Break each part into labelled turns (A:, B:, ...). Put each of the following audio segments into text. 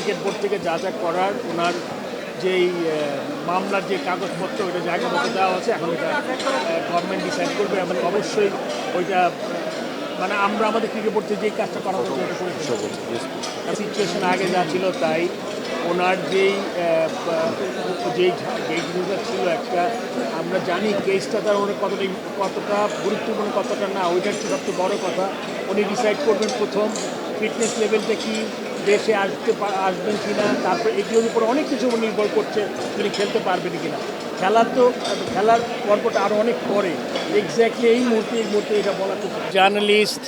A: Cricket board থেকে যা যা করার ওনার যেই মামলার যে কাগজপত্র ওইটা জায়গা মতো দেওয়া আছে, এখন এটা গভর্নমেন্ট ডিসাইড করবে এবং অবশ্যই ওইটা মানে আমরা আমাদের ক্রিকেট বোর্ড থেকে যেই কাজটা করা হচ্ছে ওটা করে সিচুয়েশন আগে যা ছিল তাই ওনার যেই জিনিসটা ছিল একটা আমরা জানি কেসটা তার ওনার কতটা গুরুত্বপূর্ণ কতটা না, ওইটার সবচেয়ে বড় কথা উনি ডিসাইড করবেন প্রথম ফিটনেস লেভেলটা কি, দেশে আসবেন কি না, তারপর এগুলোর উপর অনেক কিছু নির্ভর করছে তিনি খেলতে পারবেন কি না। খেলার পর্বটা আরও অনেক পরে, এক্স্যাক্টলি এই মুহূর্তে এটা বলা খুব জার্নালিস্ট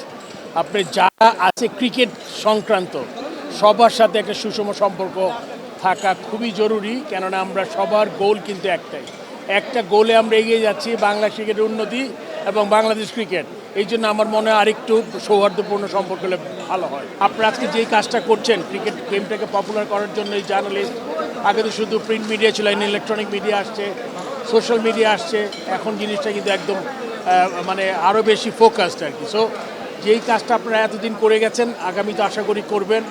A: আপনি যারা আছে ক্রিকেট সংক্রান্ত সবার সাথে একটা সুষম সম্পর্ক থাকা খুবই জরুরি, কেননা আমরা সবার গোল কিন্তু একটা গোলে আমরা এগিয়ে যাচ্ছি, বাংলা ক্রিকেটের উন্নতি এবং বাংলাদেশ ক্রিকেট। এই জন্য আমার মনে হয় আরেকটু সৌহার্দ্যপূর্ণ সম্পর্ক হলে ভালো হয়। আপনারা আজকে যেই কাজটা করছেন ক্রিকেট গেমটাকে পপুলার করার জন্য, এই জার্নালিস্ট আগে তো শুধু প্রিন্ট মিডিয়া ছিল, ইলেকট্রনিক মিডিয়া আসছে, সোশ্যাল মিডিয়া আসছে, এখন জিনিসটা কিন্তু একদম মানে আরও বেশি ফোকাসড আর কি। সো যেই কাজটা আপনারা এতদিন করে গেছেন আগামীতে আশা করি করবেন,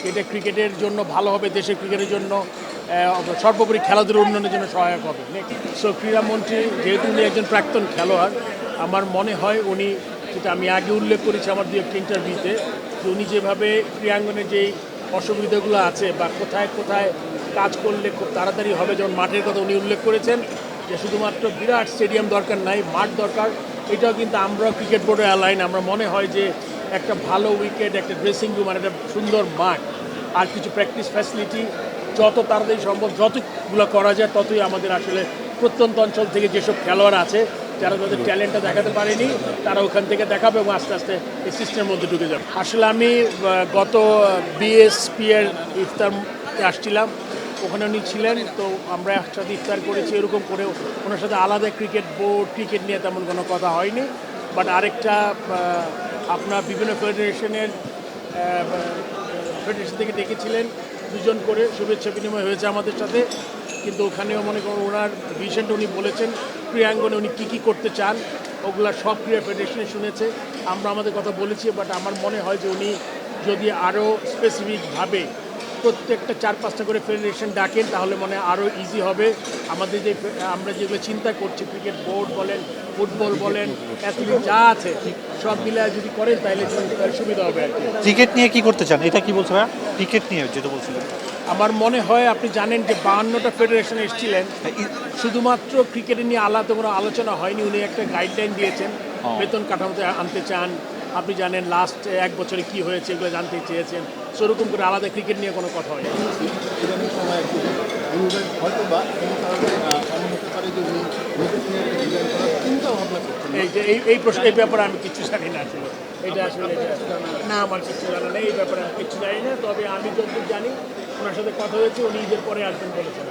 A: এটা ক্রিকেটের জন্য ভালো হবে, দেশের ক্রিকেটের জন্য সর্বোপরি খেলাধুলার উন্নয়নের জন্য সহায়ক হবে। সো ক্রীড়ামন্ত্রী যেহেতু উনি একজন প্রাক্তন খেলোয়াড়, আমার মনে হয় উনি, যেটা আমি আগে উল্লেখ করেছি আমার দু একটা ইন্টারভিউতে, যে উনি যেভাবে ক্রীড়াঙ্গনে যেই অসুবিধাগুলো আছে বা কোথায় কোথায় কাজ করলে খুব তাড়াতাড়ি হবে, যেমন মাঠের কথা উনি উল্লেখ করেছেন যে শুধুমাত্র বিরাট স্টেডিয়াম দরকার নাই, মাঠ দরকার। এটাও কিন্তু আমরা ক্রিকেট বোর্ডে অ্যালাইন, আমরা মনে হয় যে একটা ভালো উইকেট, একটা ড্রেসিং রুম আর একটা সুন্দর মাঠ আর কিছু প্র্যাকটিস ফ্যাসিলিটি যত তাড়াতাড়ি সম্ভব যতগুলো করা যায় ততই আমাদের আসলে প্রত্যন্ত অঞ্চল থেকে যেসব খেলোয়াড় আছে যারা তাদের ট্যালেন্টটা দেখাতে পারেনি তারা ওখান থেকে দেখাবে এবং আস্তে আস্তে এই সিস্টেমের মধ্যে ঢুকে যাবে। আসলে আমি গত বিএসপি এর ইফতারতে আসছিলাম, ওখানে উনি ছিলেন, তো আমরা একসাথে ইফতার করেছি, এরকম করেও ওনার সাথে আলাদা ক্রিকেট বোর্ড ক্রিকেট নিয়ে তেমন কোনো কথা হয়নি। বাট আরেকটা আপনার বিভিন্ন ফেডারেশন থেকে ডেকেছিলেন, দুজন করে শুভেচ্ছা বিনিময় হয়েছে আমাদের সাথে, কিন্তু ওখানেও মনে করুন ওনার ভিশনটা উনি বলেছেন ক্রীড়াঙ্গনে উনি কী করতে চান ওগুলা সব ক্রীড়া ফেডারেশনে শুনেছে, আমরা আমাদের কথা বলেছি। বাট আমার মনে হয় যে উনি যদি আরও স্পেসিফিকভাবে প্রত্যেকটা 4-5টা করে ফেডারেশন ডাকেন তাহলে মনে আরও ইজি হবে আমাদের যে আমরা যেগুলো চিন্তা করছি ক্রিকেট বোর্ড বলেন, ফুটবল বলেন, অ্যাথলিট যা আছে সব মিলে যদি করেন তাহলে সুবিধা হবে আর কি।
B: ক্রিকেট নিয়ে কি করতে চান, এটা কি বলছে ভাই? ক্রিকেট নিয়ে যেটা বলছিলেন,
A: আমার মনে হয় আপনি জানেন যে 52টা ফেডারেশন এসেছিলেন, শুধুমাত্র ক্রিকেট নিয়ে আলাদা কোনো আলোচনা হয়নি, উনি একটা গাইডলাইন দিয়েছেন বেতন কাঠামোতে আনতে চান, আপনি জানেন লাস্ট 1 বছরে কি হয়েছে এগুলো জানতে চেয়েছেন, সেরকম করে আলাদা ক্রিকেট নিয়ে কোনো কথা হয়নি। এই প্রশ্ন এই ব্যাপারে আমি কিছু জানি না আসলে, এটা আসলে না আমার কিছু জানা নেই, এই ব্যাপারে আমি কিছু জানি না। তবে আমি যতটুকু জানি ওনার সাথে কথা হয়েছে, উনি ঈদের পরে আসবেন বলেছেন।